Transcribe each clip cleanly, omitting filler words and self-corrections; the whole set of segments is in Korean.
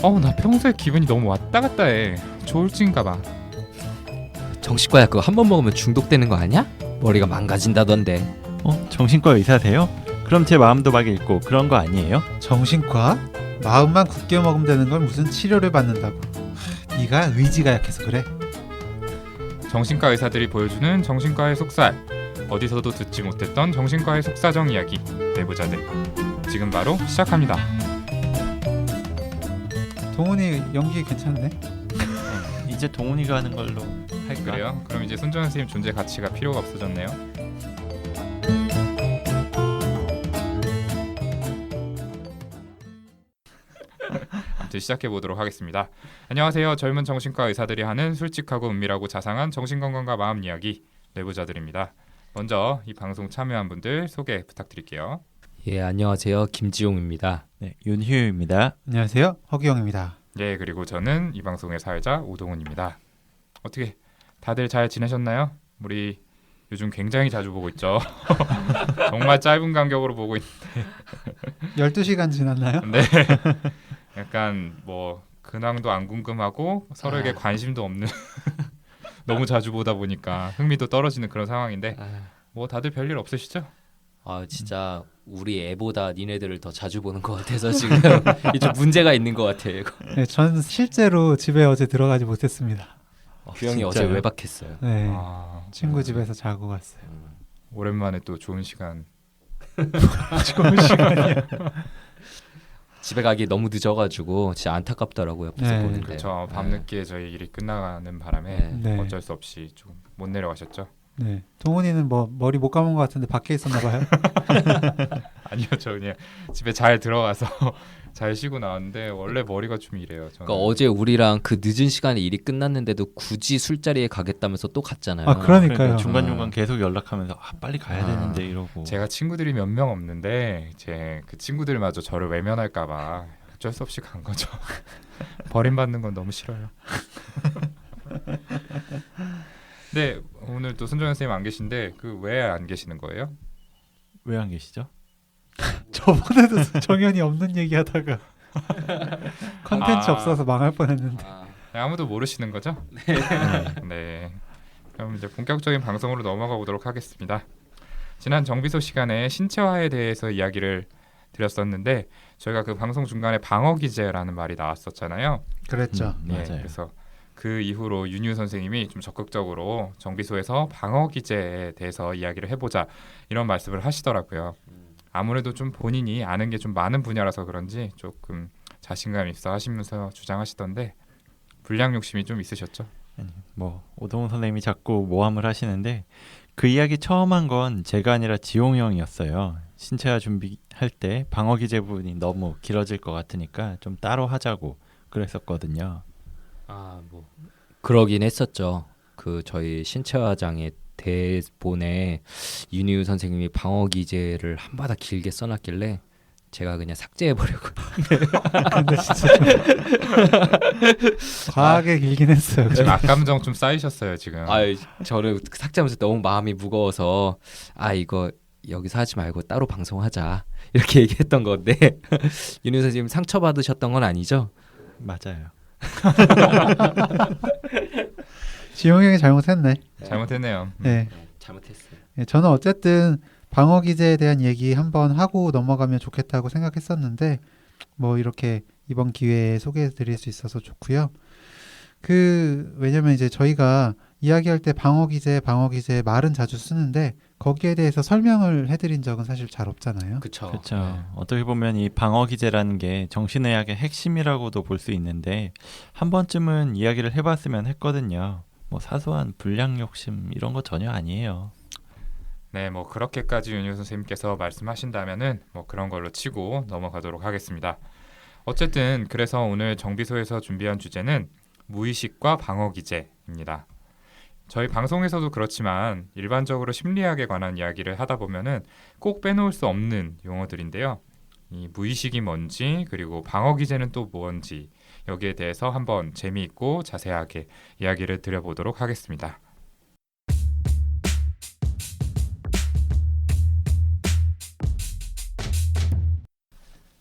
나 평소에 기분이 너무 왔다 갔다 해. 조울증인가 봐. 정신과야 그거 한 번 먹으면 중독되는 거 아니야? 머리가 망가진다던데. 정신과 의사세요? 그럼 제 마음도 막 읽고 그런 거 아니에요? 정신과? 마음만 굳게 먹으면 되는 걸 무슨 치료를 받는다고. 네가 의지가 약해서 그래. 정신과 의사들이 보여주는 정신과의 속살. 어디서도 듣지 못했던 정신과의 속사정 이야기. 내부자들. 지금 바로 시작합니다. 동훈이 연기 괜찮네. 이제 동훈이가 하는 걸로 할까? 그래요? 그럼 이제 손정현 선생님 존재 가치가 필요가 없어졌네요. 아무튼 시작해 보도록 하겠습니다. 안녕하세요. 젊은 정신과 의사들이 하는 솔직하고 은밀하고 자상한 정신건강과 마음 이야기 내부자들입니다. 먼저 이 방송 참여한 분들 소개 부탁드릴게요. 예, 안녕하세요. 김지용입니다. 네, 윤희우입니다. 안녕하세요. 허기영입니다. 네, 그리고 저는 이 방송의 사회자 오동훈입니다. 어떻게 다들 잘 지내셨나요? 우리 요즘 굉장히 자주 보고 있죠. 정말 짧은 간격으로 보고 있는데 12시간 지났나요? 네. 약간 뭐 근황도 안 궁금하고 서로에게 관심도 없는 너무 자주 보다 보니까 흥미도 떨어지는 그런 상황인데 뭐 다들 별일 없으시죠? 진짜 우리 애보다 니네들을 더 자주 보는 것 같아서 지금 좀 문제가 있는 것 같아요. 이거. 네, 전 실제로 집에 어제 들어가지 못했습니다. 규영이 어제 진짜요? 외박했어요. 네, 아, 친구 집에서 자고 갔어요. 오랜만에 또 좋은 시간. 좋은 시간이야. 집에 가기 너무 늦어가지고 진짜 안타깝더라고요. 옆에서 네. 보는데. 그렇죠. 밤늦게 저희 일이 끝나가는 바람에 네. 어쩔 수 없이 좀 못 내려가셨죠? 네, 동훈이는 뭐 머리 못 감은 것 같은데 밖에 있었나 봐요. 아니요, 저 그냥 집에 잘 들어가서 잘 쉬고 나왔는데 원래 머리가 좀 이래요. 저는. 그러니까 어제 우리랑 그 늦은 시간에 일이 끝났는데도 굳이 술자리에 가겠다면서 또 갔잖아요. 아, 그러니까요. 그러니까 중간중간 계속 연락하면서 빨리 가야 되는데 이러고. 제가 친구들이 몇 명 없는데 제 그 친구들마저 저를 외면할까봐 어쩔 수 없이 간 거죠. 버림받는 건 너무 싫어요. 네, 오늘 또 손정현 선생님 안 계신데 그 왜 안 계시는 거예요? 왜 안 계시죠? 저번에도 정연이 없는 얘기하다가 컨텐츠 아. 없어서 망할 뻔했는데. 네, 아무도 모르시는 거죠? 네. 그럼 이제 본격적인 방송으로 넘어가 보도록 하겠습니다. 지난 정비소 시간에 신체화에 대해서 이야기를 드렸었는데 저희가 그 방송 중간에 방어 기제라는 말이 나왔었잖아요. 그랬죠. 네, 맞아요. 그래서 그 이후로 윤유 선생님이 좀 적극적으로 정비소에서 방어 기제에 대해서 이야기를 해보자 이런 말씀을 하시더라고요. 아무래도 좀 본인이 아는 게 좀 많은 분야라서 그런지 조금 자신감 있어 하시면서 주장하시던데 불량 욕심이 좀 있으셨죠? 뭐 오동훈 선생님이 자꾸 모함을 하시는데 그 이야기 처음 한 건 제가 아니라 지용 형이었어요. 신체화 준비할 때 방어 기제 부분이 너무 길어질 것 같으니까 좀 따로 하자고 그랬었거든요. 뭐 그러긴 했었죠. 그 저희 신체화장의 대본에 윤희우 선생님이 방어 기제를 한바다 길게 써놨길래 제가 그냥 삭제해버리고. 근데 진짜 과하게 길긴 했어요. 지금 악감정 좀 쌓이셨어요 지금. 저를 삭제하면서 너무 마음이 무거워서 이거 여기서 하지 말고 따로 방송하자 이렇게 얘기했던 건데 윤희우 선생님 상처 받으셨던 건 아니죠? 맞아요. 지용 형이 잘못했네. 잘못했네요. 네. 잘못했어요. 예, 저는 어쨌든 방어 기제에 대한 얘기 한번 하고 넘어가면 좋겠다고 생각했었는데 뭐 이렇게 이번 기회에 소개해 드릴 수 있어서 좋고요. 왜냐면 이제 저희가 이야기할 때 방어 기제 말은 자주 쓰는데 거기에 대해서 설명을 해드린 적은 사실 잘 없잖아요. 그렇죠. 그렇죠. 어떻게 보면 이 방어 기제라는 게 정신의학의 핵심이라고도 볼 수 있는데 한 번쯤은 이야기를 해봤으면 했거든요. 뭐 사소한 불량 욕심 이런 거 전혀 아니에요. 네, 뭐 그렇게까지 윤유 선생님께서 말씀하신다면은 뭐 그런 걸로 치고 넘어가도록 하겠습니다. 어쨌든 그래서 오늘 정비소에서 준비한 주제는 무의식과 방어 기제입니다. 저희 방송에서도 그렇지만 일반적으로 심리학에 관한 이야기를 하다 보면은 꼭 빼놓을 수 없는 용어들인데요. 이 무의식이 뭔지 그리고 방어 기제는 또 뭔지 여기에 대해서 한번 재미있고 자세하게 이야기를 드려보도록 하겠습니다.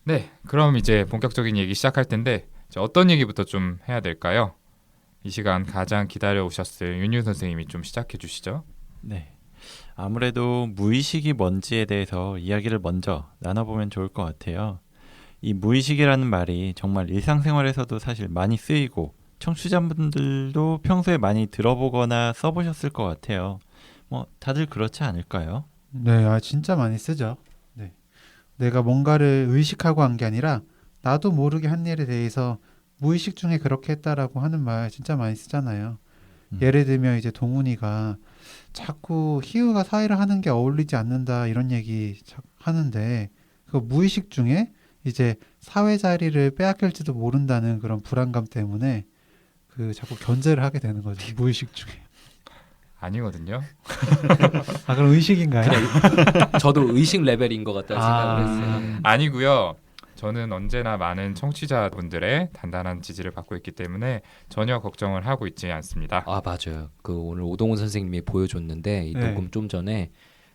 네, 그럼 이제 본격적인 얘기 시작할 텐데 이제 어떤 얘기부터 좀 해야 될까요? 이 시간 가장 기다려 오셨을 윤유 선생님이 좀 시작해 주시죠. 네. 아무래도 무의식이 뭔지에 대해서 이야기를 먼저 나눠보면 좋을 것 같아요. 이 무의식이라는 말이 정말 일상생활에서도 사실 많이 쓰이고 청취자분들도 평소에 많이 들어보거나 써보셨을 것 같아요. 뭐 다들 그렇지 않을까요? 네, 진짜 많이 쓰죠. 네. 내가 뭔가를 의식하고 한 게 아니라 나도 모르게 한 일에 대해서 무의식 중에 그렇게 했다라고 하는 말 진짜 많이 쓰잖아요. 예를 들면 이제 동훈이가 자꾸 희우가 사회를 하는 게 어울리지 않는다 이런 얘기 하는데 그 무의식 중에 이제 사회 자리를 빼앗길지도 모른다는 그런 불안감 때문에 그 자꾸 견제를 하게 되는 거죠. 무의식 중에. 아니거든요. 그럼 의식인가요? 저도 의식 레벨인 것 같다는 생각을 했어요. 아니고요. 저는 언제나 많은 청취자분들의 단단한 지지를 받고 있기 때문에 전혀 걱정을 하고 있지 않습니다. 아 맞아요. 그 오늘 오동훈 선생님이 보여줬는데 이 네. 녹음 좀 전에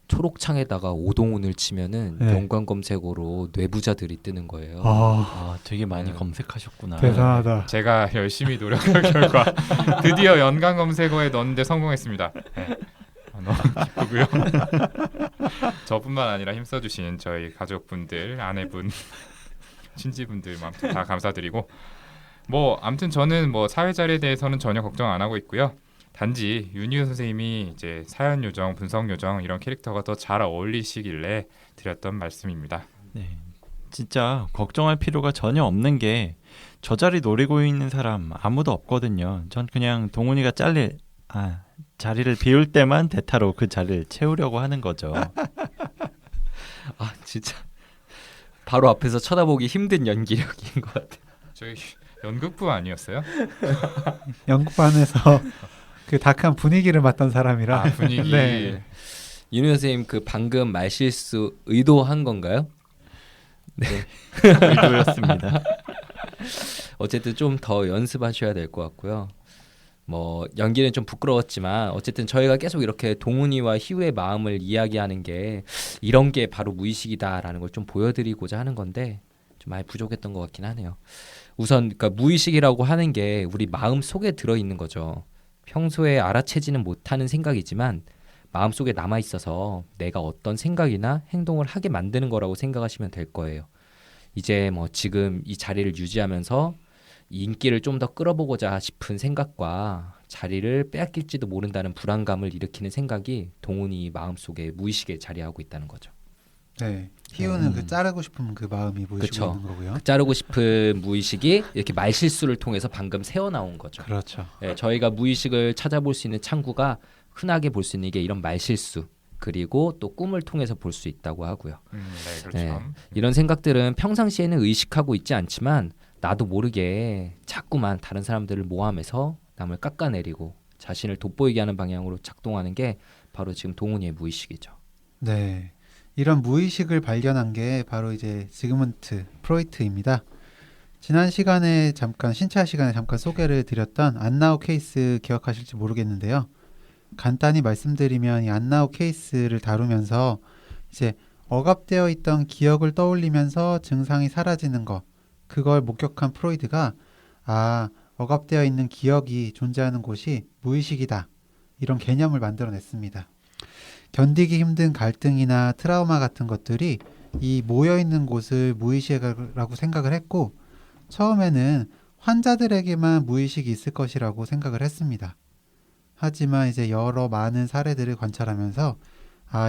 초록창에다가 오동훈을 치면은 네. 연관 검색어로 뇌부자들이 뜨는 거예요. 되게 많이 네. 검색하셨구나. 대단하다. 제가 열심히 노력한 결과 드디어 연관 검색어에 넣는데 성공했습니다. 네. 너무 기쁘고요. 저뿐만 아니라 힘써주신 저희 가족분들, 아내분, 친지분들 아무튼 다 감사드리고 뭐 아무튼 저는 뭐 사회자리에 대해서는 전혀 걱정 안 하고 있고요. 단지 윤희우 선생님이 이제 사연 요정, 분석 요정 이런 캐릭터가 더 잘 어울리시길래 드렸던 말씀입니다. 네. 진짜 걱정할 필요가 전혀 없는 게 저 자리 노리고 있는 사람 아무도 없거든요. 전 그냥 동훈이가 자리를 비울 때만 대타로 그 자리를 채우려고 하는 거죠. 아 진짜 바로 앞에서 쳐다보기 힘든 연기력인 것 같아요. 저희 연극부 아니었어요? 연극반에서 그 다크한 분위기를 맡던 사람이라 분위기. 네. 윤우 선생님 그 방금 말실수 의도한 건가요? 의도였습니다. 어쨌든 좀 더 연습하셔야 될 것 같고요. 뭐 연기는 좀 부끄러웠지만 어쨌든 저희가 계속 이렇게 동훈이와 희우의 마음을 이야기하는 게 이런 게 바로 무의식이다라는 걸 좀 보여드리고자 하는 건데 좀 많이 부족했던 것 같긴 하네요. 우선 그러니까 무의식이라고 하는 게 우리 마음 속에 들어 있는 거죠. 평소에 알아채지는 못하는 생각이지만 마음 속에 남아 있어서 내가 어떤 생각이나 행동을 하게 만드는 거라고 생각하시면 될 거예요. 이제 뭐 지금 이 자리를 유지하면서 인기를 좀 더 끌어보고자 싶은 생각과 자리를 빼앗길지도 모른다는 불안감을 일으키는 생각이 동훈이 마음속에 무의식에 자리하고 있다는 거죠. 네. 희우는 그 자르고 싶은 그 마음이 보이시고 그쵸. 있는 거고요. 자르고 싶은 무의식이 이렇게 말실수를 통해서 방금 새어나온 거죠. 그렇죠. 네, 저희가 무의식을 찾아볼 수 있는 창구가 흔하게 볼 수 있는 게 이런 말실수 그리고 또 꿈을 통해서 볼 수 있다고 하고요. 네, 그렇죠. 네, 이런 생각들은 평상시에는 의식하고 있지 않지만 나도 모르게 자꾸만 다른 사람들을 모함해서 남을 깎아내리고 자신을 돋보이게 하는 방향으로 작동하는 게 바로 지금 동훈이의 무의식이죠. 네. 이런 무의식을 발견한 게 바로 이제 지그문트 프로이트입니다. 지난 시간에 잠깐 신체학 시간에 잠깐 소개를 드렸던 안나우 케이스 기억하실지 모르겠는데요. 간단히 말씀드리면 이 안나우 케이스를 다루면서 이제 억압되어 있던 기억을 떠올리면서 증상이 사라지는 것, 그걸 목격한 프로이드가 억압되어 있는 기억이 존재하는 곳이 무의식이다, 이런 개념을 만들어냈습니다. 견디기 힘든 갈등이나 트라우마 같은 것들이 이 모여있는 곳을 무의식이라고 생각을 했고, 처음에는 환자들에게만 무의식이 있을 것이라고 생각을 했습니다. 하지만 이제 여러 많은 사례들을 관찰하면서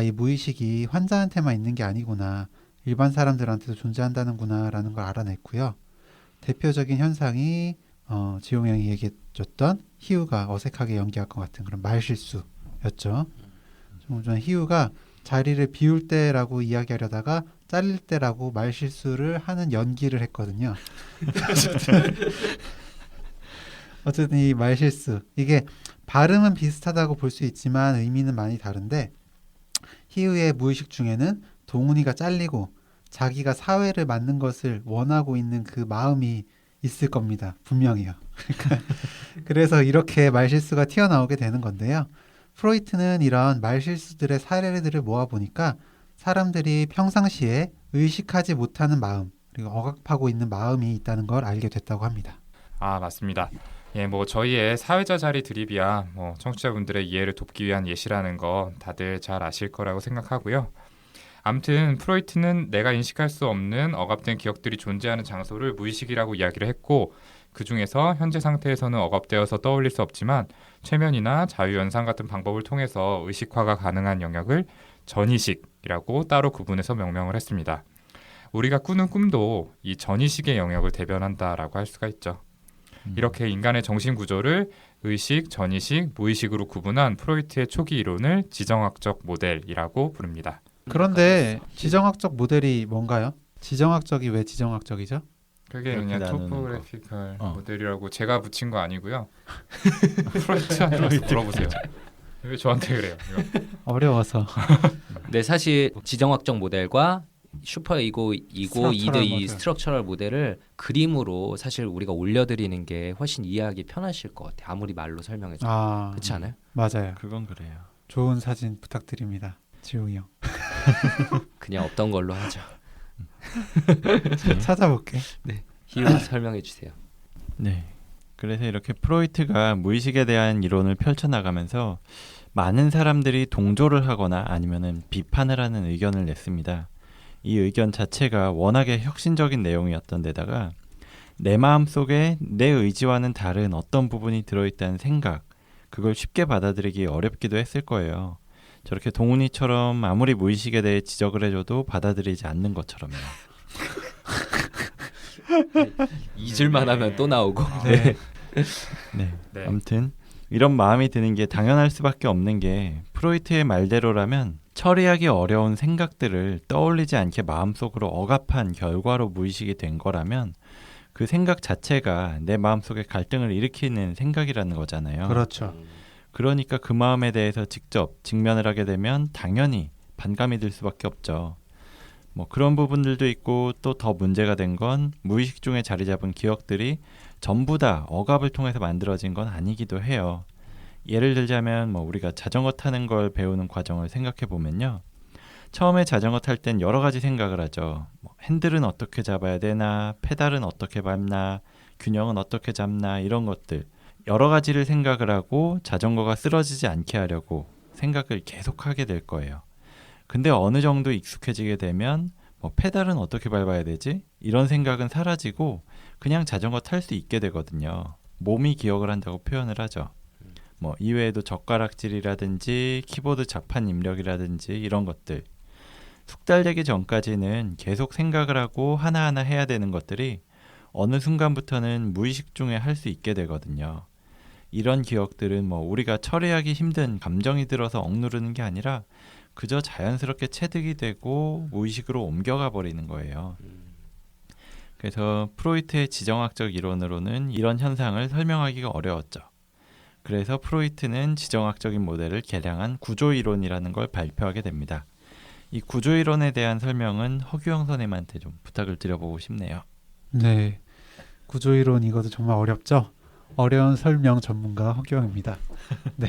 이 무의식이 환자한테만 있는 게 아니구나, 일반 사람들한테도 존재한다는구나 라는 걸 알아냈고요. 대표적인 현상이 지용 형이 얘기해줬던 희우가 어색하게 연기할 것 같은 그런 말실수였죠. 좀 전에 희우가 자리를 비울 때라고 이야기하려다가 잘릴 때라고 말실수를 하는 연기를 했거든요. 어쨌든 이 말실수, 이게 발음은 비슷하다고 볼 수 있지만 의미는 많이 다른데, 희우의 무의식 중에는 동훈이가 잘리고 자기가 사회를 맡는 것을 원하고 있는 그 마음이 있을 겁니다. 분명히요. 그래서 이렇게 말실수가 튀어나오게 되는 건데요. 프로이트는 이런 말실수들의 사례들을 모아보니까 사람들이 평상시에 의식하지 못하는 마음, 그리고 억압하고 있는 마음이 있다는 걸 알게 됐다고 합니다. 아, 맞습니다. 예, 뭐 저희의 사회자 자리 드립이야 뭐 청취자분들의 이해를 돕기 위한 예시라는 거 다들 잘 아실 거라고 생각하고요. 아무튼 프로이트는 내가 인식할 수 없는 억압된 기억들이 존재하는 장소를 무의식이라고 이야기를 했고, 그 중에서 현재 상태에서는 억압되어서 떠올릴 수 없지만 최면이나 자유연상 같은 방법을 통해서 의식화가 가능한 영역을 전이식이라고 따로 구분해서 명명을 했습니다. 우리가 꾸는 꿈도 이 전이식의 영역을 대변한다라고 할 수가 있죠. 이렇게 인간의 정신 구조를 의식, 전이식, 무의식으로 구분한 프로이트의 초기 이론을 지정학적 모델이라고 부릅니다. 그런데 지정학적 모델이 뭔가요? 지정학적이 왜 지정학적이죠? 그게 그렇게 그냥 나누는 토포그래피컬 거. 모델이라고 제가 붙인 거 아니고요. 프로이트한테 물어보세요. 왜 저한테 그래요? 이거. 어려워서. 네, 사실 지정학적 모델과 슈퍼 이고 이드 이 모델. 스트럭처럴 모델을 그림으로 사실 우리가 올려드리는 게 훨씬 이해하기 편하실 것 같아요. 아무리 말로 설명해도. 아, 그렇지 않아요? 맞아요. 그건 그래요. 좋은 사진 부탁드립니다. 지용이 형. 그냥 없던 걸로 하죠. 찾아볼게. 희우 설명해 주세요. 네. 그래서 이렇게 프로이트가 무의식에 대한 이론을 펼쳐나가면서 많은 사람들이 동조를 하거나 아니면은 비판을 하는 의견을 냈습니다. 이 의견 자체가 워낙에 혁신적인 내용이었던 데다가 내 마음속에 내 의지와는 다른 어떤 부분이 들어있다는 생각, 그걸 쉽게 받아들이기 어렵기도 했을 거예요. 저렇게 동훈이처럼 아무리 무의식에 대해 지적을 해줘도 받아들이지 않는 것처럼요. 2줄만 하면 또 나오고. 네. 네. 네. 아무튼 이런 마음이 드는 게 당연할 수밖에 없는 게 프로이트의 말대로라면 처리하기 어려운 생각들을 떠올리지 않게 마음속으로 억압한 결과로 무의식이 된 거라면 그 생각 자체가 내 마음속에 갈등을 일으키는 생각이라는 거잖아요. 그렇죠. 그러니까 그 마음에 대해서 직접 직면을 하게 되면 당연히 반감이 들 수밖에 없죠. 뭐 그런 부분들도 있고 또 더 문제가 된 건 무의식 중에 자리 잡은 기억들이 전부 다 억압을 통해서 만들어진 건 아니기도 해요. 예를 들자면 뭐 우리가 자전거 타는 걸 배우는 과정을 생각해 보면요. 처음에 자전거 탈 땐 여러 가지 생각을 하죠. 뭐 핸들은 어떻게 잡아야 되나, 페달은 어떻게 밟나, 균형은 어떻게 잡나 이런 것들. 여러 가지를 생각을 하고 자전거가 쓰러지지 않게 하려고 생각을 계속하게 될 거예요. 근데 어느 정도 익숙해지게 되면 뭐 페달은 어떻게 밟아야 되지? 이런 생각은 사라지고 그냥 자전거 탈 수 있게 되거든요. 몸이 기억을 한다고 표현을 하죠. 뭐 이외에도 젓가락질이라든지 키보드 자판 입력이라든지 이런 것들. 숙달되기 전까지는 계속 생각을 하고 하나하나 해야 되는 것들이 어느 순간부터는 무의식 중에 할 수 있게 되거든요. 이런 기억들은 뭐 우리가 처리하기 힘든 감정이 들어서 억누르는 게 아니라 그저 자연스럽게 체득이 되고 무의식으로 옮겨가 버리는 거예요. 그래서 프로이트의 지정학적 이론으로는 이런 현상을 설명하기가 어려웠죠. 그래서 프로이트는 지정학적인 모델을 개량한 구조이론이라는 걸 발표하게 됩니다. 이 구조이론에 대한 설명은 허규영 선생님한테 좀 부탁을 드려보고 싶네요. 네. 구조이론 이것도 정말 어렵죠. 어려운 설명 전문가 허경입니다. 네.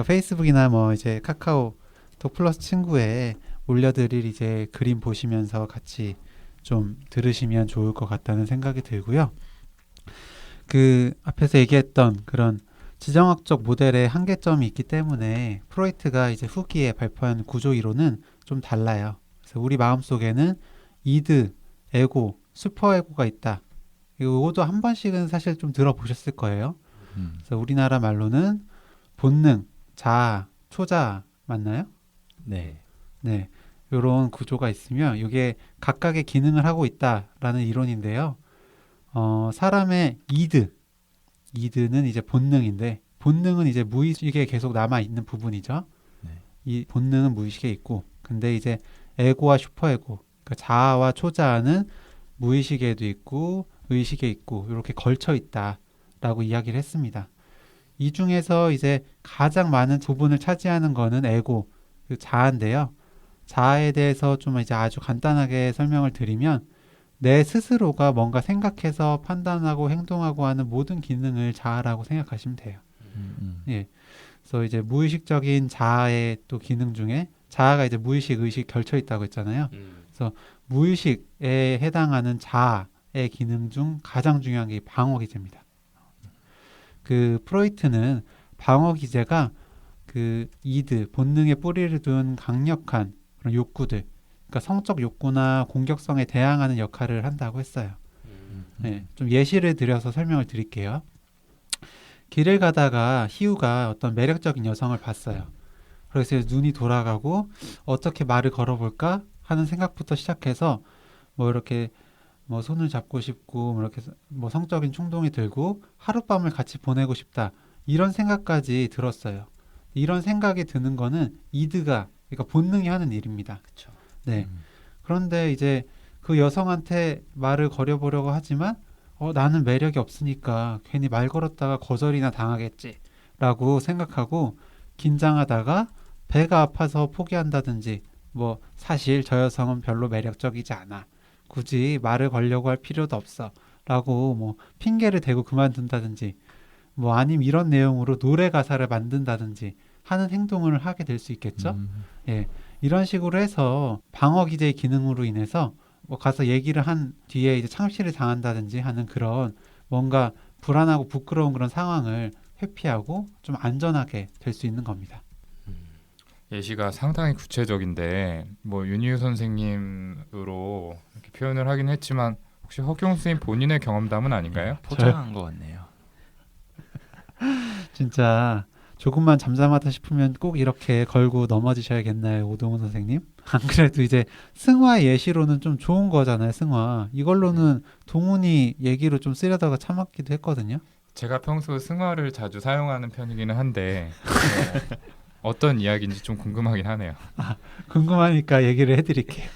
페이스북이나 뭐 이제 카카오 톡 플러스 친구에 올려드릴 이제 그림 보시면서 같이 좀 들으시면 좋을 것 같다는 생각이 들고요. 그 앞에서 얘기했던 그런 지정학적 모델의 한계점이 있기 때문에 프로이트가 이제 후기에 발표한 구조 이론은 좀 달라요. 그래서 우리 마음속에는 이드, 에고, 슈퍼에고가 있다. 이것도 한 번씩은 사실 좀 들어보셨을 거예요. 그래서 우리나라 말로는 본능, 자아, 초자아 맞나요? 네. 네. 이런 구조가 있으면 이게 각각의 기능을 하고 있다라는 이론인데요. 사람의 이드는 이제 본능인데 본능은 이제 무의식에 계속 남아 있는 부분이죠. 네. 이 본능은 무의식에 있고, 근데 이제 에고와 슈퍼에고, 그러니까 자아와 초자아는 무의식에도 있고 의식에 있고 이렇게 걸쳐 있다라고 이야기를 했습니다. 이 중에서 이제 가장 많은 부분을 차지하는 거는 에고, 그 자아인데요. 자아에 대해서 좀 이제 아주 간단하게 설명을 드리면 내 스스로가 뭔가 생각해서 판단하고 행동하고 하는 모든 기능을 자아라고 생각하시면 돼요. 예. 그래서 이제 무의식적인 자아의 또 기능 중에 자아가 이제 무의식, 의식 결쳐 있다고 했잖아요. 그래서 그래서 무의식에 해당하는 자아의 기능 중 가장 중요한 게 방어 기제입니다. 그 프로이트는 방어 기제가 그 이드 본능의 뿌리를 둔 강력한 그런 욕구들, 그러니까 성적 욕구나 공격성에 대항하는 역할을 한다고 했어요. 네, 좀 예시를 들여서 설명을 드릴게요. 길을 가다가 희우가 어떤 매력적인 여성을 봤어요. 그래서 눈이 돌아가고 어떻게 말을 걸어볼까 하는 생각부터 시작해서 뭐 이렇게 뭐 손을 잡고 싶고 뭐 이렇게 뭐 성적인 충동이 들고 하룻밤을 같이 보내고 싶다 이런 생각까지 들었어요. 이런 생각이 드는 거는 이드가 그러니까 본능이 하는 일입니다. 그쵸. 네. 그런데 이제 그 여성한테 말을 걸어보려고 하지만 나는 매력이 없으니까 괜히 말 걸었다가 거절이나 당하겠지라고 생각하고 긴장하다가 배가 아파서 포기한다든지 뭐 사실 저 여성은 별로 매력적이지 않아. 굳이 말을 걸려고 할 필요도 없어. 라고 뭐 핑계를 대고 그만둔다든지 뭐 아니면 이런 내용으로 노래 가사를 만든다든지 하는 행동을 하게 될 수 있겠죠. 예. 이런 식으로 해서 방어 기제의 기능으로 인해서 뭐 가서 얘기를 한 뒤에 이제 창피를 당한다든지 하는 그런 뭔가 불안하고 부끄러운 그런 상황을 회피하고 좀 안전하게 될 수 있는 겁니다. 예시가 상당히 구체적인데 뭐 윤희우 선생님으로 이렇게 표현을 하긴 했지만 혹시 허경 선생님 본인의 경험담은 아닌가요? 포장한 것 같네요. 진짜 조금만 잠잠하다 싶으면 꼭 이렇게 걸고 넘어지셔야겠나요, 오동훈 선생님? 안 그래도 이제 승화 예시로는 좀 좋은 거잖아요, 승화. 이걸로는 동훈이 얘기로 좀 쓰려다가 참았기도 했거든요. 제가 평소 승화를 자주 사용하는 편이기는 한데 어떤 이야기인지 좀 궁금하긴 하네요. 궁금하니까 얘기를 해드릴게요.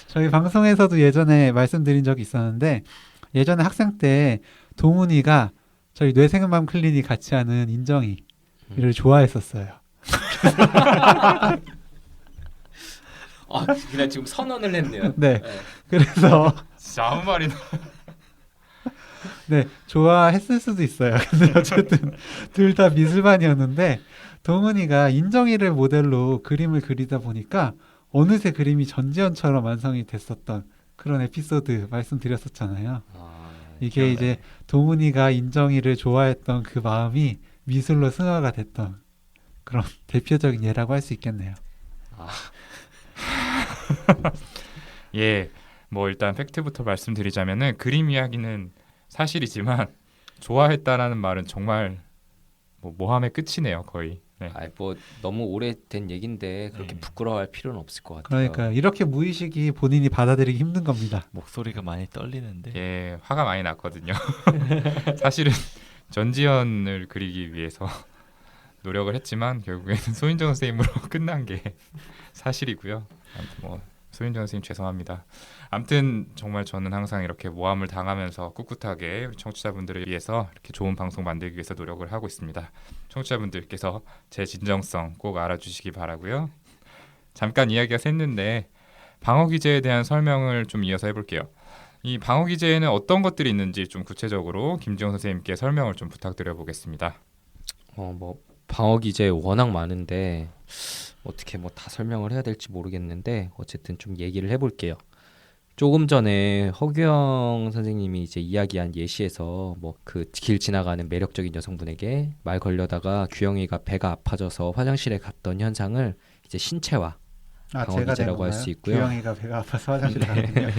저희 방송에서도 예전에 말씀드린 적이 있었는데 예전에 학생 때 동훈이가 저희 뇌생맘 클리닉 같이 하는 인정이를 좋아했었어요. 그냥 지금 선언을 했네요. 네. 그래서 진짜 아무 말이나. 네, 좋아했을 수도 있어요. 근데 어쨌든 둘 다 미술반이었는데 동훈이가 인정이를 모델로 그림을 그리다 보니까 어느새 그림이 전지현처럼 완성이 됐었던 그런 에피소드 말씀드렸었잖아요. 이게 이제 동훈이가 인정이를 좋아했던 그 마음이 미술로 승화가 됐던 그런 대표적인 예라고 할 수 있겠네요. 예, 뭐 일단 팩트부터 말씀드리자면은 그림 이야기는 사실이지만 좋아했다라는 말은 정말 뭐 모함의 끝이네요, 거의. 네. 뭐 너무 오래된 얘긴데 그렇게 네. 부끄러워할 필요는 없을 것 같아요. 그러니까 이렇게 무의식이 본인이 받아들이기 힘든 겁니다. 목소리가 많이 떨리는데. 예, 화가 많이 났거든요. 사실은 전지현을 그리기 위해서 노력을 했지만 결국에는 소윤정 선생님으로 끝난 게 사실이고요. 아무튼 뭐 소윤정 선생님 죄송합니다. 아무튼 정말 저는 항상 이렇게 모함을 당하면서 꿋꿋하게 청취자분들을 위해서 이렇게 좋은 방송 만들기 위해서 노력을 하고 있습니다. 청취자분들께서 제 진정성 꼭 알아주시기 바라고요. 잠깐 이야기가 샜는데 방어 기제에 대한 설명을 좀 이어서 해볼게요. 이 방어 기제에는 어떤 것들이 있는지 좀 구체적으로 김지영 선생님께 설명을 좀 부탁드려 보겠습니다. 뭐 방어 기제 워낙 많은데 어떻게 뭐 다 설명을 해야 될지 모르겠는데 어쨌든 좀 얘기를 해볼게요. 조금 전에 허규영 선생님이 이제 이야기한 예시에서 뭐 그 길 지나가는 매력적인 여성분에게 말 걸려다가 규영이가 배가 아파져서 화장실에 갔던 현상을 이제 신체화 방어 기제라고 할 수 있고요. 규영이가 배가 아파서 화장실에 갔군요. 네.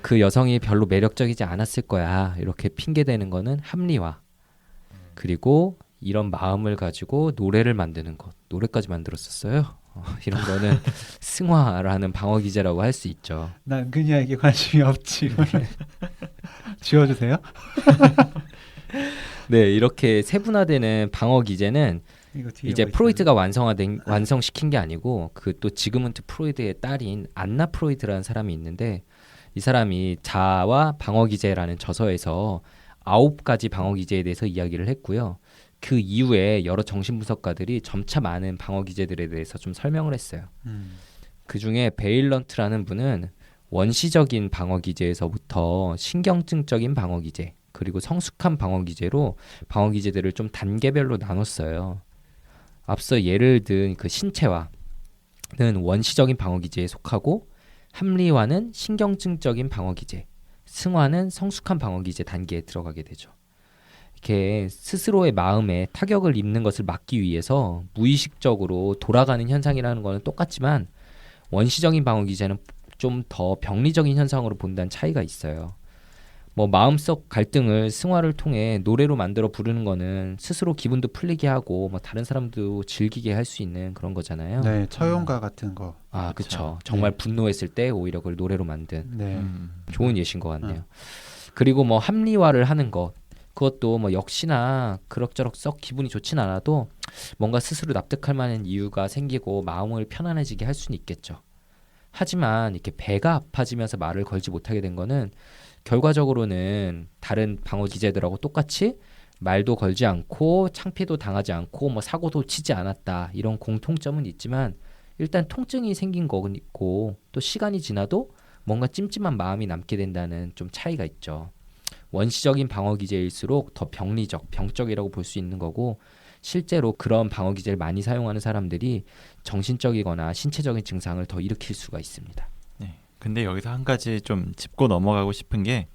그 여성이 별로 매력적이지 않았을 거야 이렇게 핑계대는 거는 합리화. 그리고 이런 마음을 가지고 노래를 만드는 것, 노래까지 만들었었어요. 이런 거는 승화라는 방어 기제라고 할 수 있죠. 난 그녀에게 관심이 없지. 지워주세요. 네, 이렇게 세분화되는 방어 기제는 이거 뒤에 이제 뭐 프로이트가 완성시킨 게 아니고 그 또 지그문트 프로이드의 딸인 안나 프로이드라는 사람이 있는데 이 사람이 자아와 방어 기제라는 저서에서 9가지 방어 기제에 대해서 이야기를 했고요. 그 이후에 여러 정신분석가들이 점차 많은 방어 기제들에 대해서 좀 설명을 했어요. 그 중에 베일런트라는 분은 원시적인 방어 기제에서부터 신경증적인 방어 기제 그리고 성숙한 방어 기제로 방어 기제들을 좀 단계별로 나눴어요. 앞서 예를 든 그 신체화는 원시적인 방어 기제에 속하고 합리화는 신경증적인 방어 기제, 승화는 성숙한 방어 기제 단계에 들어가게 되죠. 이렇게 스스로의 마음에 타격을 입는 것을 막기 위해서 무의식적으로 돌아가는 현상이라는 것은 똑같지만 원시적인 방어 기제는 좀 더 병리적인 현상으로 본다는 차이가 있어요. 뭐 마음속 갈등을 승화를 통해 노래로 만들어 부르는 거는 스스로 기분도 풀리게 하고 뭐 다른 사람도 즐기게 할 수 있는 그런 거잖아요. 네, 처용가 같은 거. 아, 그쵸. 그렇죠. 정말 네. 분노했을 때 오히려 그걸 노래로 만든 네. 좋은 예신 것 같네요. 그리고 뭐 합리화를 하는 것, 그것도 뭐 역시나 그럭저럭 썩 기분이 좋진 않아도 뭔가 스스로 납득할 만한 이유가 생기고 마음을 편안해지게 할 수는 있겠죠. 하지만 이렇게 배가 아파지면서 말을 걸지 못하게 된 거는 결과적으로는 다른 방어 기제들하고 똑같이 말도 걸지 않고 창피도 당하지 않고 뭐 사고도 치지 않았다, 이런 공통점은 있지만 일단 통증이 생긴 거는 있고 또 시간이 지나도 뭔가 찜찜한 마음이 남게 된다는 좀 차이가 있죠. 원시적인 방어 기제일수록 더 병리적, 병적이라고 볼 수 있는 거고, 실제로 그런 방어 기제를 많이 사용하는 사람들이 정신적이거나 신체적인 증상을 더 일으킬 수가 있습니다. 네. 근데 여기서 한 가지 좀 짚고 넘어가고 싶은 게,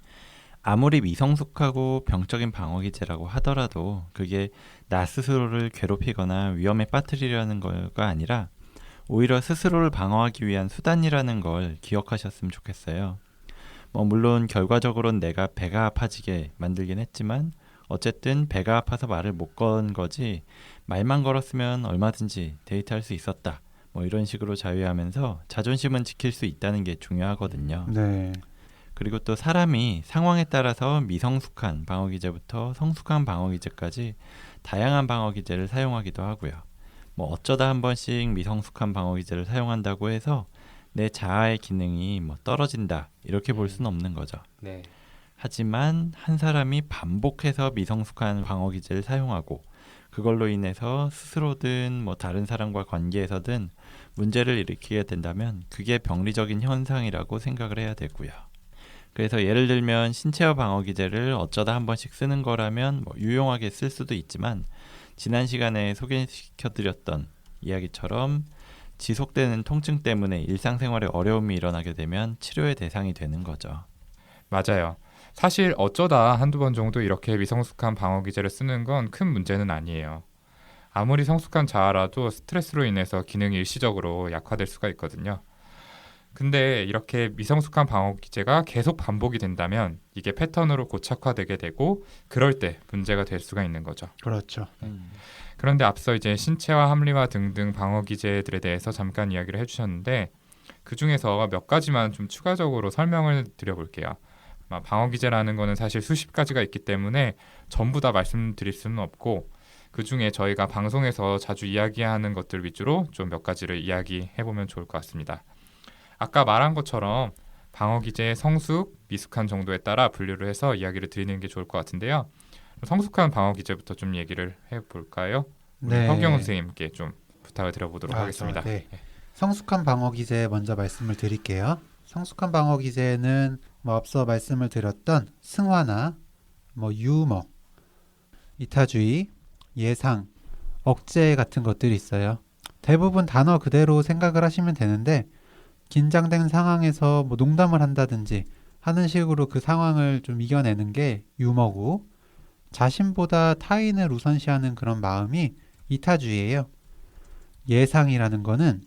아무리 미성숙하고 병적인 방어 기제라고 하더라도 그게 나 스스로를 괴롭히거나 위험에 빠뜨리려는 거가 아니라 오히려 스스로를 방어하기 위한 수단이라는 걸 기억하셨으면 좋겠어요. 뭐 물론 결과적으로는 내가 배가 아파지게 만들긴 했지만 어쨌든 배가 아파서 말을 못 건 거지, 말만 걸었으면 얼마든지 데이트할 수 있었다, 뭐 이런 식으로 자유하면서 자존심은 지킬 수 있다는 게 중요하거든요. 네. 그리고 또 사람이 상황에 따라서 미성숙한 방어 기제부터 성숙한 방어 기제까지 다양한 방어 기제를 사용하기도 하고요. 뭐 어쩌다 한 번씩 미성숙한 방어 기제를 사용한다고 해서 내 자아의 기능이 뭐 떨어진다, 이렇게 볼 수는 없는 거죠. 네. 하지만 한 사람이 반복해서 미성숙한 방어 기제를 사용하고 그걸로 인해서 스스로든 뭐 다른 사람과 관계에서든 문제를 일으키게 된다면 그게 병리적인 현상이라고 생각을 해야 되고요. 그래서 예를 들면 신체화 방어 기제를 어쩌다 한 번씩 쓰는 거라면 뭐 유용하게 쓸 수도 있지만, 지난 시간에 소개시켜드렸던 이야기처럼 지속되는 통증 때문에 일상생활에 어려움이 일어나게 되면 치료의 대상이 되는 거죠. 맞아요. 사실 어쩌다 한두 번 정도 이렇게 미성숙한 방어 기제를 쓰는 건 큰 문제는 아니에요. 아무리 성숙한 자아라도 스트레스로 인해서 기능이 일시적으로 약화될 수가 있거든요. 근데 이렇게 미성숙한 방어 기제가 계속 반복이 된다면 이게 패턴으로 고착화되게 되고 그럴 때 문제가 될 수가 있는 거죠. 그렇죠. 그런데 앞서 이제 신체화, 합리화 등등 방어 기제들에 대해서 잠깐 이야기를 해주셨는데 그 중에서 몇 가지만 좀 추가적으로 설명을 드려볼게요. 방어 기제라는 거는 사실 수십 가지가 있기 때문에 전부 다 말씀드릴 수는 없고 그 중에 저희가 방송에서 자주 이야기하는 것들 위주로 좀 몇 가지를 이야기해보면 좋을 것 같습니다. 아까 말한 것처럼 방어 기제의 성숙, 미숙한 정도에 따라 분류를 해서 이야기를 드리는 게 좋을 것 같은데요. 성숙한 방어 기제부터 좀 얘기를 해볼까요? 네. 허경훈 선생님께 좀 부탁을 드려보도록 하겠습니다. 네. 성숙한 방어 기제 먼저 말씀을 드릴게요. 성숙한 방어 기제는 뭐 앞서 말씀을 드렸던 승화나 뭐 유머, 이타주의, 예상, 억제 같은 것들이 있어요. 대부분 단어 그대로 생각을 하시면 되는데 긴장된 상황에서 뭐 농담을 한다든지 하는 식으로 그 상황을 좀 이겨내는 게 유머고, 자신보다 타인을 우선시하는 그런 마음이 이타주의예요. 예상이라는 거는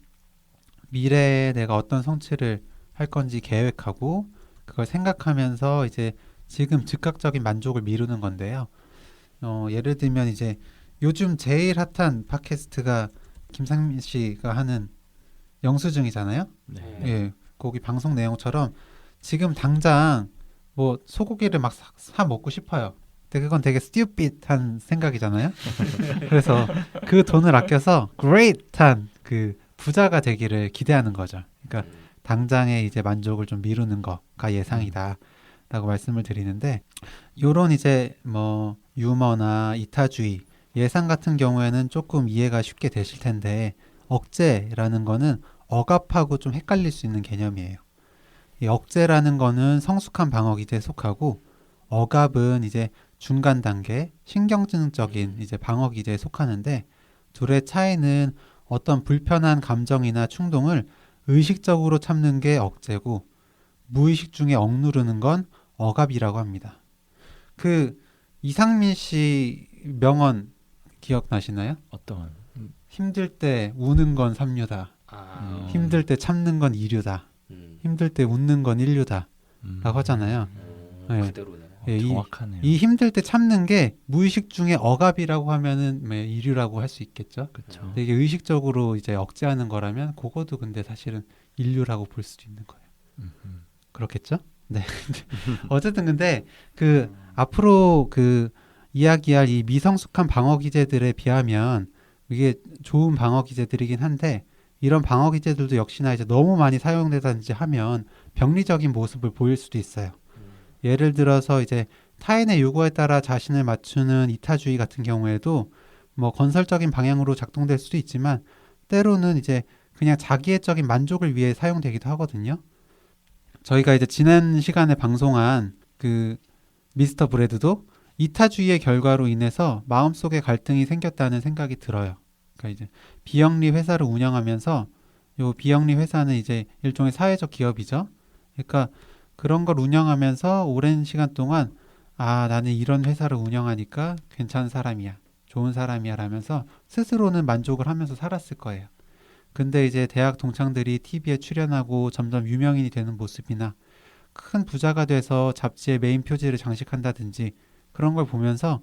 미래에 내가 어떤 성취를 할 건지 계획하고 그걸 생각하면서 이제 지금 즉각적인 만족을 미루는 건데요. 예를 들면 이제 요즘 제일 핫한 팟캐스트가 김상민 씨가 하는 영수증이잖아요. 네. 예, 거기 방송 내용처럼 지금 당장 뭐 소고기를 막 사 먹고 싶어요. 근데 그건 되게 stupid한 생각이잖아요. 그래서 그 돈을 아껴서 great한 그 부자가 되기를 기대하는 거죠. 그러니까 당장의 이제 만족을 좀 미루는 거가 예상이다라고 말씀을 드리는데, 요런 이제 뭐 유머나 이타주의, 예상 같은 경우에는 조금 이해가 쉽게 되실 텐데, 억제라는 거는 억압하고 좀 헷갈릴 수 있는 개념이에요. 이 억제라는 거는 성숙한 방어 기제에 속하고, 억압은 이제 중간 단계 신경증적인 이제 방어 기제에 속하는데, 둘의 차이는 어떤 불편한 감정이나 충동을 의식적으로 참는 게 억제고 무의식 중에 억누르는 건 억압이라고 합니다. 그 이상민 씨 명언 기억나시나요? 어떤 힘들 때 우는 건 삼류다. 힘들 때 참는 건 이류다. 힘들 때 웃는 건 인류다. 라고 하잖아요. 네. 그대로네요. 예, 정확하네요. 이 힘들 때 참는 게 무의식 중에 억압이라고 하면은 뭐 이류라고 할 수 있겠죠. 그렇죠. 근데 이게 의식적으로 이제 억제하는 거라면 그것도 근데 사실은 인류라고 볼 수도 있는 거예요. 그렇겠죠? 네. 어쨌든 근데 그 앞으로 그 이야기할 이 미성숙한 방어 기제들에 비하면 이게 좋은 방어 기제들이긴 한데 이런 방어 기제들도 역시나 이제 너무 많이 사용되든지 하면 병리적인 모습을 보일 수도 있어요. 예를 들어서 이제 타인의 요구에 따라 자신을 맞추는 이타주의 같은 경우에도 뭐 건설적인 방향으로 작동될 수도 있지만 때로는 이제 그냥 자기애적인 만족을 위해 사용되기도 하거든요. 저희가 이제 지난 시간에 방송한 그 미스터 브래드도 이타주의의 결과로 인해서 마음속에 갈등이 생겼다는 생각이 들어요. 그러니까 이제 비영리 회사를 운영하면서 요 비영리 회사는 이제 일종의 사회적 기업이죠. 그러니까 그런 걸 운영하면서 오랜 시간 동안 아, 나는 이런 회사를 운영하니까 괜찮은 사람이야. 좋은 사람이야 라면서 스스로는 만족을 하면서 살았을 거예요. 근데 이제 대학 동창들이 TV에 출연하고 점점 유명인이 되는 모습이나 큰 부자가 돼서 잡지에 메인 표지를 장식한다든지 그런 걸 보면서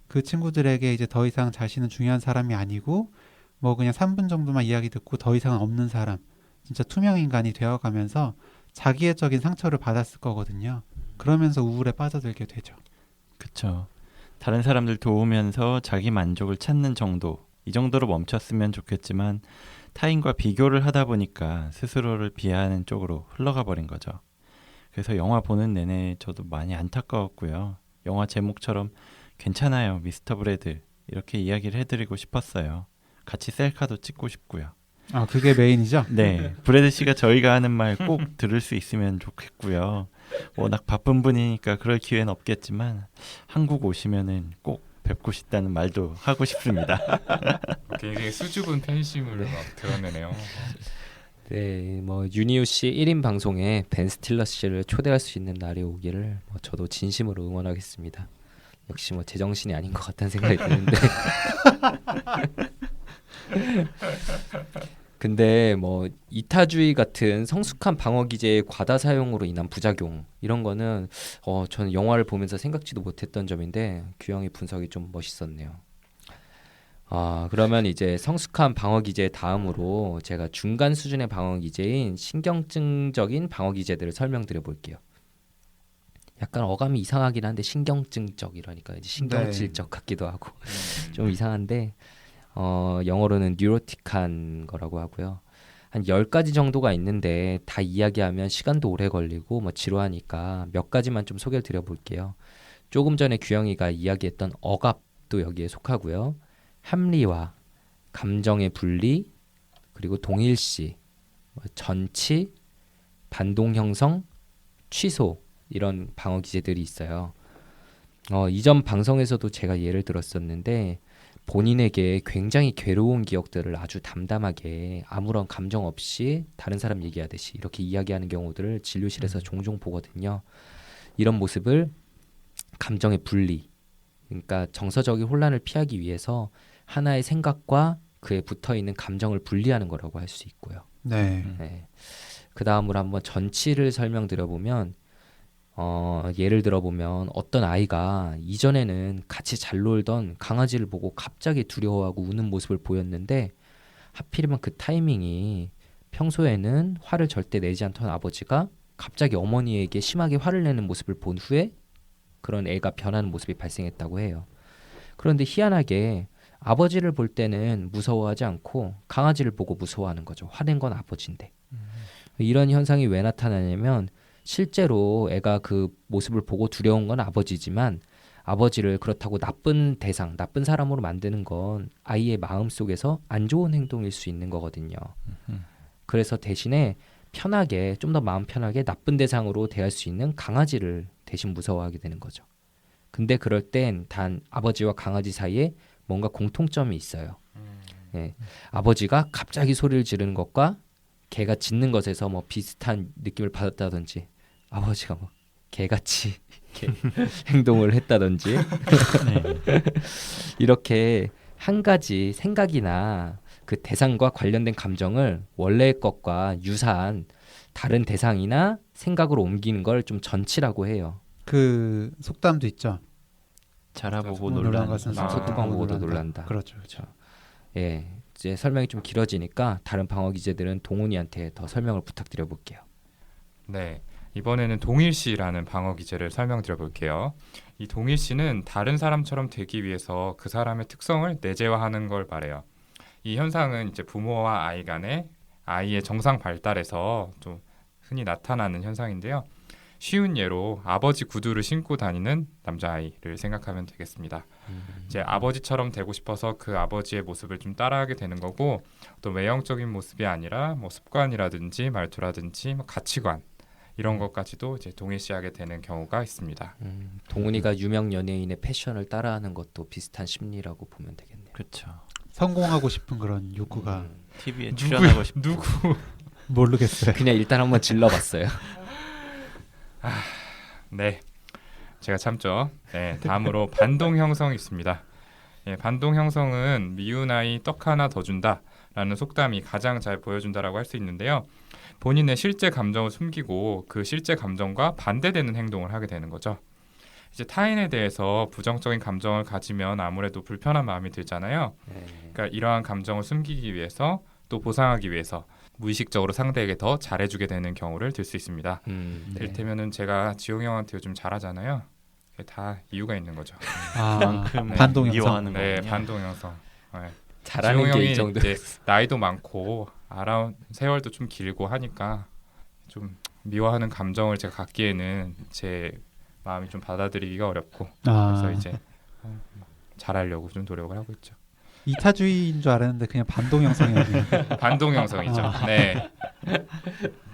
그 친구들에게 이제 더 이상 자신은 중요한 사람이 아니고 뭐 그냥 3분 정도만 이야기 듣고 더 이상은 없는 사람, 진짜 투명 인간이 되어가면서 자기애적인 상처를 받았을 거거든요. 그러면서 우울에 빠져들게 되죠. 그렇죠. 다른 사람들 도우면서 자기 만족을 찾는 정도, 이 정도로 멈췄으면 좋겠지만 타인과 비교를 하다 보니까 스스로를 비하하는 쪽으로 흘러가 버린 거죠. 그래서 영화 보는 내내 저도 많이 안타까웠고요. 영화 제목처럼 괜찮아요, 미스터 브래드 이렇게 이야기를 해드리고 싶었어요. 같이 셀카도 찍고 싶고요. 아, 그게 메인이죠? 네, 브래드 씨가 저희가 하는 말 꼭 들을 수 있으면 좋겠고요. 워낙 바쁜 분이니까 그럴 기회는 없겠지만 한국 오시면은 꼭 뵙고 싶다는 말도 하고 싶습니다. 굉장히 수줍은 팬심을 네. 막 드러내네요. 네, 뭐 유니오 씨 1인 방송에 벤 스틸러 씨를 초대할 수 있는 날이 오기를 뭐 저도 진심으로 응원하겠습니다. 역시 뭐 제정신이 아닌 것 같다는 생각이 드는데 근데 뭐 이타주의 같은 성숙한 방어 기제의 과다 사용으로 인한 부작용 이런 거는 저는 영화를 보면서 생각지도 못했던 점인데 규영의 분석이 좀 멋있었네요. 그러면 이제 성숙한 방어 기제 다음으로 제가 중간 수준의 방어 기제인 신경증적인 방어 기제들을 설명드려 볼게요. 약간 어감이 이상하긴 한데 신경증적 이러니까 이제 신경질적 같기도 하고 좀 이상한데 영어로는 뉴로틱한 거라고 하고요. 한 10가지 정도가 있는데 다 이야기하면 시간도 오래 걸리고 뭐 지루하니까 몇 가지만 좀 소개를 드려 볼게요. 조금 전에 규영이가 이야기했던 억압도 여기에 속하고요. 합리화, 감정의 분리, 그리고 동일시, 전치, 반동 형성, 취소 이런 방어 기제들이 있어요. 이전 방송에서도 제가 예를 들었었는데 본인에게 굉장히 괴로운 기억들을 아주 담담하게 아무런 감정 없이 다른 사람 얘기하듯이 이렇게 이야기하는 경우들을 진료실에서 종종 보거든요. 이런 모습을 감정의 분리, 그러니까 정서적인 혼란을 피하기 위해서 하나의 생각과 그에 붙어있는 감정을 분리하는 거라고 할 수 있고요. 네. 네. 그 다음으로 한번 전치를 설명드려보면 예를 들어보면 어떤 아이가 이전에는 같이 잘 놀던 강아지를 보고 갑자기 두려워하고 우는 모습을 보였는데 하필이면 그 타이밍이 평소에는 화를 절대 내지 않던 아버지가 갑자기 어머니에게 심하게 화를 내는 모습을 본 후에 그런 애가 변하는 모습이 발생했다고 해요. 그런데 희한하게 아버지를 볼 때는 무서워하지 않고 강아지를 보고 무서워하는 거죠. 화낸 건 아버지인데. 이런 현상이 왜 나타나냐면 실제로 애가 그 모습을 보고 두려운 건 아버지지만 아버지를 그렇다고 나쁜 대상, 나쁜 사람으로 만드는 건 아이의 마음속에서 안 좋은 행동일 수 있는 거거든요. 그래서 대신에 편하게, 좀 더 마음 편하게 나쁜 대상으로 대할 수 있는 강아지를 대신 무서워하게 되는 거죠. 근데 그럴 땐 단 아버지와 강아지 사이에 뭔가 공통점이 있어요. 예. 아버지가 갑자기 소리를 지르는 것과 개가 짖는 것에서 뭐 비슷한 느낌을 받았다든지 아버지가 뭐 개같이 이렇게 행동을 했다든지 네. 이렇게 한 가지 생각이나 그 대상과 관련된 감정을 원래의 것과 유사한 다른 대상이나 생각으로 옮기는 걸 좀 전치라고 해요. 그 속담도 있죠. 자라보고 놀란 놀란 것은 아, 속뚜껑 보고도 놀란다. 그렇죠, 그렇죠. 예, 이제 설명이 좀 길어지니까 다른 방어 기제들은 동훈이한테 더 설명을 부탁드려 볼게요. 네, 이번에는 동일시라는 방어 기제를 설명드려 볼게요. 이 동일시는 다른 사람처럼 되기 위해서 그 사람의 특성을 내재화하는 걸 말해요. 이 현상은 이제 부모와 아이 간의 아이의 정상 발달에서 좀 흔히 나타나는 현상인데요. 쉬운 예로 아버지 구두를 신고 다니는 남자아이를 생각하면 되겠습니다. 이제 아버지처럼 되고 싶어서 그 아버지의 모습을 좀 따라하게 되는 거고, 또 외형적인 모습이 아니라 뭐 습관이라든지 말투라든지 뭐 가치관 이런 것까지도 이제 동일시하게 되는 경우가 있습니다. 동훈이가 유명 연예인의 패션을 따라하는 것도 비슷한 심리라고 보면 되겠네요. 그렇죠. 성공하고 싶은 그런 욕구가 TV에 출연하고 싶 누구? 모르겠어요. 그냥 일단 한번 질러봤어요. 네, 제가 참죠. 네, 다음으로 반동 형성이 있습니다. 예, 반동 형성은 미운 아이 떡 하나 더 준다라는 속담이 가장 잘 보여준다라고 할 수 있는데요. 본인의 실제 감정을 숨기고 그 실제 감정과 반대되는 행동을 하게 되는 거죠. 이제 타인에 대해서 부정적인 감정을 가지면 아무래도 불편한 마음이 들잖아요. 그러니까 이러한 감정을 숨기기 위해서 또 보상하기 위해서 무의식적으로 상대에게 더 잘해주게 되는 경우를 들 수 있습니다. 네. 이를테면은 제가 지용 형한테 요즘 잘하잖아요. 그게 다 이유가 있는 거죠. 그만큼 네. 반동 형성. 미워하는 네, 거군요. 반동 형성. 네. 잘하는 지용 게 형이 이 정도. 이제 나이도 많고 알아온 세월도 좀 길고 하니까 좀 미워하는 감정을 제가 갖기에는 제 마음이 좀 받아들이기가 어렵고, 그래서 이제 잘하려고 좀 노력을 하고 있죠. 이타주의인 줄 알았는데 그냥 반동 형성이었네요. 반동 형성이죠. 네.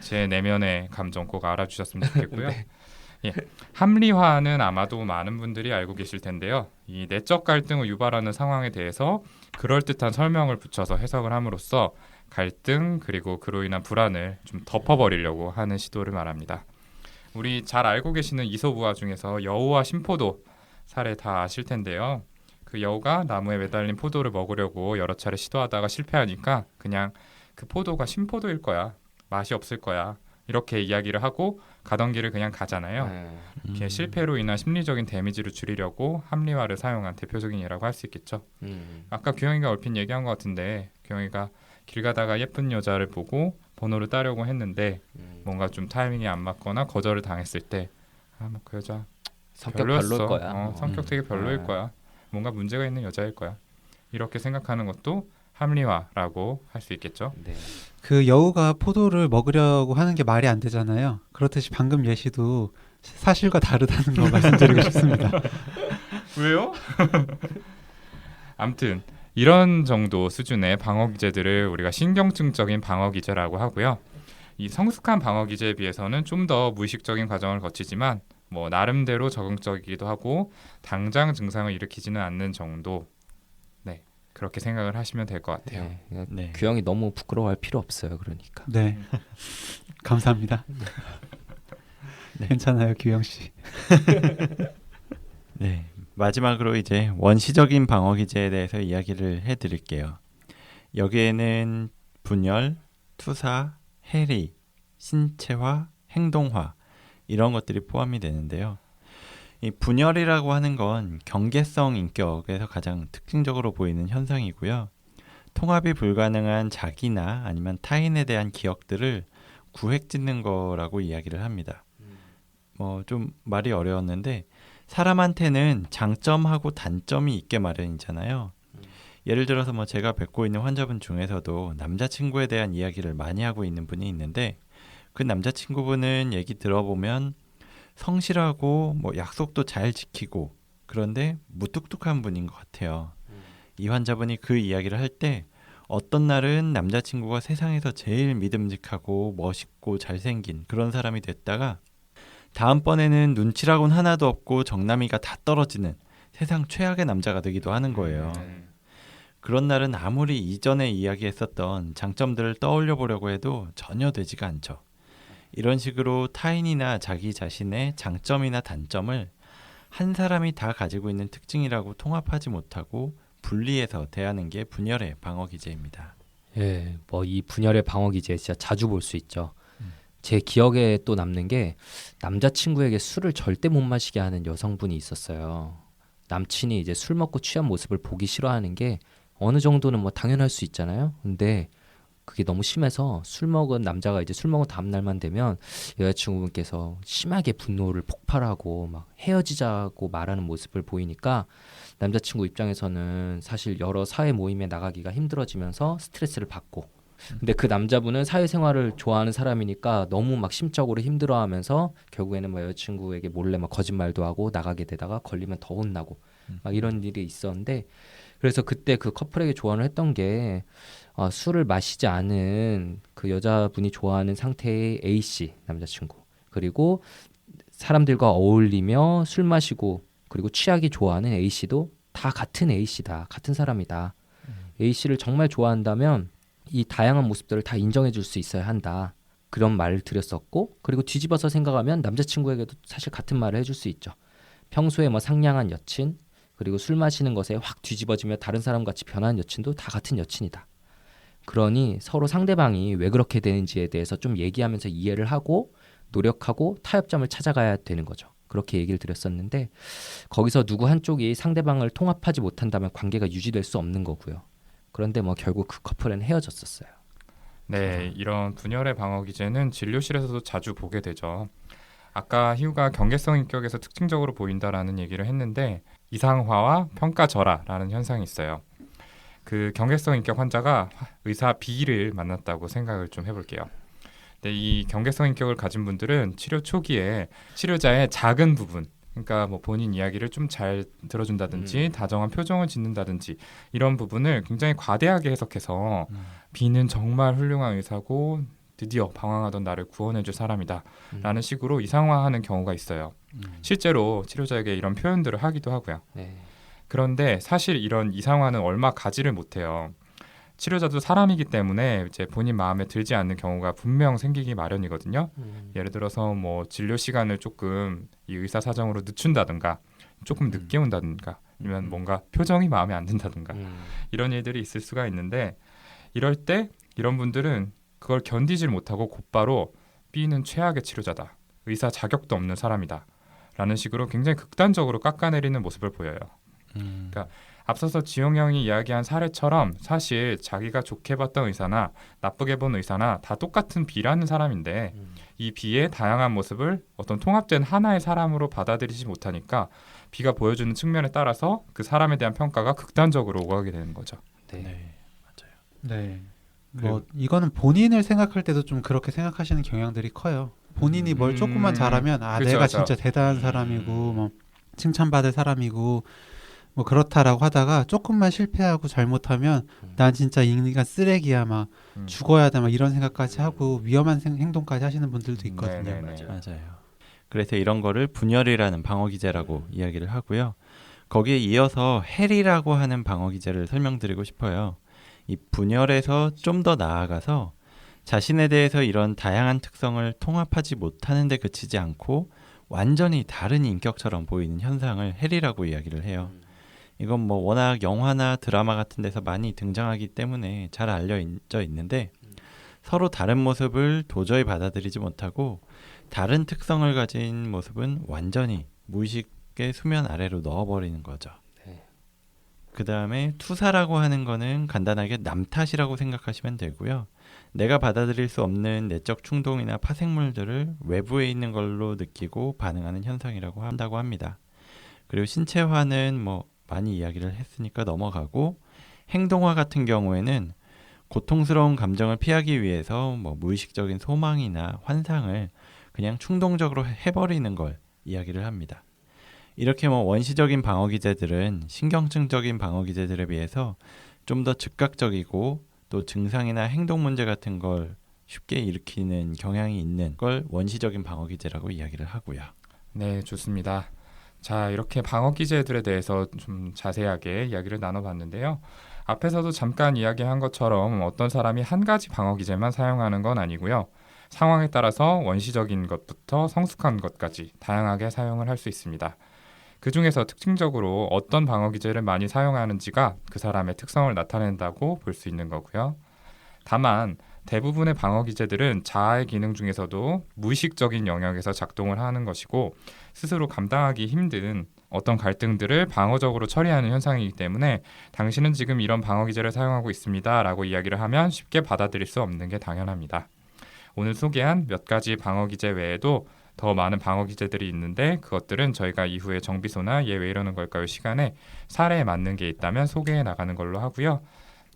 제 내면의 감정 꼭 알아주셨으면 좋겠고요. 예. 합리화는 아마도 많은 분들이 알고 계실 텐데요. 이 내적 갈등을 유발하는 상황에 대해서 그럴듯한 설명을 붙여서 해석을 함으로써 갈등 그리고 그로 인한 불안을 좀 덮어버리려고 하는 시도를 말합니다. 우리 잘 알고 계시는 이솝우화 중에서 여우와 심포도 사례 다 아실 텐데요. 그 여우가 나무에 매달린 포도를 먹으려고 여러 차례 시도하다가 실패하니까 그냥 그 포도가 신포도일 거야, 맛이 없을 거야, 이렇게 이야기를 하고 가던 길을 그냥 가잖아요. 이게 실패로 인한 심리적인 데미지를 줄이려고 합리화를 사용한 대표적인 예라고 할 수 있겠죠. 아까 규영이가 얼핏 얘기한 것 같은데, 규영이가 길 가다가 예쁜 여자를 보고 번호를 따려고 했는데 뭔가 좀 타이밍이 안 맞거나 거절을 당했을 때 뭐 그 여자 성격 별로였어. 별로일 거야. 성격 되게 별로일 거야. 뭔가 문제가 있는 여자일 거야. 이렇게 생각하는 것도 합리화라고 할 수 있겠죠. 네. 그 여우가 포도를 먹으려고 하는 게 말이 안 되잖아요. 그렇듯이 방금 예시도 사실과 다르다는 거 말씀드리고 싶습니다. 왜요? 아무튼 이런 정도 수준의 방어 기제들을 우리가 신경증적인 방어 기제라고 하고요. 이 성숙한 방어 기제에 비해서는 좀 더 무의식적인 과정을 거치지만 뭐 나름대로 적응적이기도 하고 당장 증상을 일으키지는 않는 정도. 네, 그렇게 생각을 하시면 될 것 같아요. 네. 네. 규영이 너무 부끄러워할 필요 없어요. 그러니까. 네, 감사합니다. 괜찮아요, 규영 씨. 네. 마지막으로 이제 원시적인 방어 기제에 대해서 이야기를 해드릴게요. 여기에는 분열, 투사, 해리, 신체화, 행동화 이런 것들이 포함이 되는데요. 이 분열이라고 하는 건 경계성 인격에서 가장 특징적으로 보이는 현상이고요. 통합이 불가능한 자기나 아니면 타인에 대한 기억들을 구획짓는 거라고 이야기를 합니다. 뭐 좀 말이 어려웠는데 사람한테는 장점하고 단점이 있게 마련이잖아요. 예를 들어서 뭐 제가 뵙고 있는 환자분 중에서도 남자친구에 대한 이야기를 많이 하고 있는 분이 있는데 그 남자친구분은 얘기 들어보면 성실하고 뭐 약속도 잘 지키고 그런데 무뚝뚝한 분인 것 같아요. 이 환자분이 그 이야기를 할 때 어떤 날은 남자친구가 세상에서 제일 믿음직하고 멋있고 잘생긴 그런 사람이 됐다가 다음번에는 눈치라고는 하나도 없고 정남이가 다 떨어지는 세상 최악의 남자가 되기도 하는 거예요. 그런 날은 아무리 이전에 이야기했었던 장점들을 떠올려 보려고 해도 전혀 되지가 않죠. 이런 식으로 타인이나 자기 자신의 장점이나 단점을 한 사람이 다 가지고 있는 특징이라고 통합하지 못하고 분리해서 대하는 게 분열의 방어 기제입니다. 예, 뭐 이 분열의 방어 기제 진짜 자주 볼 수 있죠. 제 기억에 또 남는 게 남자친구에게 술을 절대 못 마시게 하는 여성분이 있었어요. 남친이 이제 술 먹고 취한 모습을 보기 싫어하는 게 어느 정도는 뭐 당연할 수 있잖아요. 근데 그게 너무 심해서 술 먹은 남자가 이제 술 먹은 다음 날만 되면 여자친구분께서 심하게 분노를 폭발하고 막 헤어지자고 말하는 모습을 보이니까 남자친구 입장에서는 사실 여러 사회 모임에 나가기가 힘들어지면서 스트레스를 받고, 근데 그 남자분은 사회생활을 좋아하는 사람이니까 너무 막 심적으로 힘들어하면서 결국에는 막 여자친구에게 몰래 막 거짓말도 하고 나가게 되다가 걸리면 더 혼나고 막 이런 일이 있었는데, 그래서 그때 그 커플에게 조언을 했던 게 술을 마시지 않은 그 여자분이 좋아하는 상태의 A씨 남자친구, 그리고 사람들과 어울리며 술 마시고 그리고 취하기 좋아하는 A씨도 다 같은 A씨다, 같은 사람이다. A씨를 정말 좋아한다면 이 다양한 모습들을 다 인정해 줄 수 있어야 한다. 그런 말을 드렸었고, 그리고 뒤집어서 생각하면 남자친구에게도 사실 같은 말을 해줄 수 있죠. 평소에 뭐 상냥한 여친, 그리고 술 마시는 것에 확 뒤집어지며 다른 사람같이 변하는 여친도 다 같은 여친이다. 그러니 서로 상대방이 왜 그렇게 되는지에 대해서 좀 얘기하면서 이해를 하고 노력하고 타협점을 찾아가야 되는 거죠. 그렇게 얘기를 드렸었는데, 거기서 누구 한쪽이 상대방을 통합하지 못한다면 관계가 유지될 수 없는 거고요. 그런데 뭐 결국 그 커플은 헤어졌었어요. 네, 이런 분열의 방어 기제는 진료실에서도 자주 보게 되죠. 아까 희우가 경계성 인격에서 특징적으로 보인다라는 얘기를 했는데, 이상화와 평가절하라는 현상이 있어요. 그 경계성 인격 환자가 의사 B를 만났다고 생각을 좀 해볼게요. 근데 이 경계성 인격을 가진 분들은 치료 초기에 치료자의 작은 부분, 그러니까 뭐 본인 이야기를 좀 잘 들어준다든지 다정한 표정을 짓는다든지 이런 부분을 굉장히 과대하게 해석해서 B는 정말 훌륭한 의사고 드디어 방황하던 나를 구원해줄 사람이다 라는 식으로 이상화하는 경우가 있어요. 실제로 치료자에게 이런 표현들을 하기도 하고요. 네. 그런데 사실 이런 이상화는 얼마 가지를 못해요. 치료자도 사람이기 때문에 이제 본인 마음에 들지 않는 경우가 분명 생기기 마련이거든요. 예를 들어서 뭐 진료 시간을 조금 이 의사 사정으로 늦춘다든가 조금 늦게 온다든가 아니면 뭔가 표정이 마음에 안 든다든가 이런 일들이 있을 수가 있는데, 이럴 때 이런 분들은 그걸 견디질 못하고 곧바로 B는 최악의 치료자다, 의사 자격도 없는 사람이다 라는 식으로 굉장히 극단적으로 깎아내리는 모습을 보여요. 그러니까 앞서서 지용 형이 이야기한 사례처럼 사실 자기가 좋게 봤던 의사나 나쁘게 본 의사나 다 똑같은 B라는 사람인데 이 B의 다양한 모습을 어떤 통합된 하나의 사람으로 받아들이지 못하니까 B가 보여주는 측면에 따라서 그 사람에 대한 평가가 극단적으로 오가게 되는 거죠. 네. 네, 맞아요. 네. 뭐 이거는 본인을 생각할 때도 좀 그렇게 생각하시는 경향들이 커요. 본인이 뭘 조금만 잘하면 그쵸, 내가 그쵸. 진짜 대단한 사람이고 뭐 칭찬받을 사람이고 뭐 그렇다라고 하다가 조금만 실패하고 잘못하면 난 진짜 인간 쓰레기야, 막 죽어야 돼, 막 이런 생각까지 하고 위험한 행동까지 하시는 분들도 있거든요. 네네네. 맞아요. 그래서 이런 거를 분열이라는 방어 기제라고 이야기를 하고요. 거기에 이어서 헬이라고 하는 방어 기제를 설명드리고 싶어요. 이 분열에서 좀 더 나아가서 자신에 대해서 이런 다양한 특성을 통합하지 못하는 데 그치지 않고 완전히 다른 인격처럼 보이는 현상을 헬이라고 이야기를 해요. 이건 뭐 워낙 영화나 드라마 같은 데서 많이 등장하기 때문에 잘 알려져 있는데, 서로 다른 모습을 도저히 받아들이지 못하고 다른 특성을 가진 모습은 완전히 무의식의 수면 아래로 넣어버리는 거죠. 네. 그 다음에 투사라고 하는 거는 간단하게 남 탓이라고 생각하시면 되고요. 내가 받아들일 수 없는 내적 충동이나 파생물들을 외부에 있는 걸로 느끼고 반응하는 현상이라고 한다고 합니다. 그리고 신체화는 뭐 많이 이야기를 했으니까 넘어가고, 행동화 같은 경우에는 고통스러운 감정을 피하기 위해서 뭐 무의식적인 소망이나 환상을 그냥 충동적으로 해버리는 걸 이야기를 합니다. 이렇게 뭐 원시적인 방어 기제들은 신경증적인 방어 기제들에 비해서 좀 더 즉각적이고 또 증상이나 행동 문제 같은 걸 쉽게 일으키는 경향이 있는 걸 원시적인 방어 기제라고 이야기를 하고요. 네, 좋습니다. 자, 이렇게 방어 기제들에 대해서 좀 자세하게 이야기를 나눠봤는데요. 앞에서도 잠깐 이야기한 것처럼 어떤 사람이 한 가지 방어 기제만 사용하는 건 아니고요. 상황에 따라서 원시적인 것부터 성숙한 것까지 다양하게 사용을 할 수 있습니다. 그 중에서 특징적으로 어떤 방어 기제를 많이 사용하는지가 그 사람의 특성을 나타낸다고 볼 수 있는 거고요. 다만 대부분의 방어 기제들은 자아의 기능 중에서도 무의식적인 영역에서 작동을 하는 것이고 스스로 감당하기 힘든 어떤 갈등들을 방어적으로 처리하는 현상이기 때문에 당신은 지금 이런 방어 기제를 사용하고 있습니다 라고 이야기를 하면 쉽게 받아들일 수 없는 게 당연합니다. 오늘 소개한 몇 가지 방어 기제 외에도 더 많은 방어 기제들이 있는데 그것들은 저희가 이후에 정비소나 얘 왜 이러는 걸까요 시간에 사례에 맞는 게 있다면 소개해 나가는 걸로 하고요.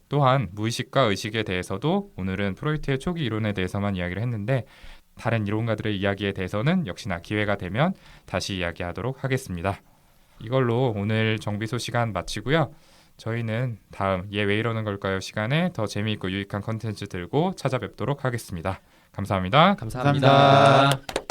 또한 무의식과 의식에 대해서도 오늘은 프로이트의 초기 이론에 대해서만 이야기를 했는데 다른 이론가들의 이야기에 대해서는 역시나 기회가 되면 다시 이야기하도록 하겠습니다. 이걸로 오늘 정비소 시간 마치고요. 저희는 다음 얘 왜 이러는 걸까요 시간에 더 재미있고 유익한 컨텐츠 들고 찾아뵙도록 하겠습니다. 감사합니다. 감사합니다. 감사합니다.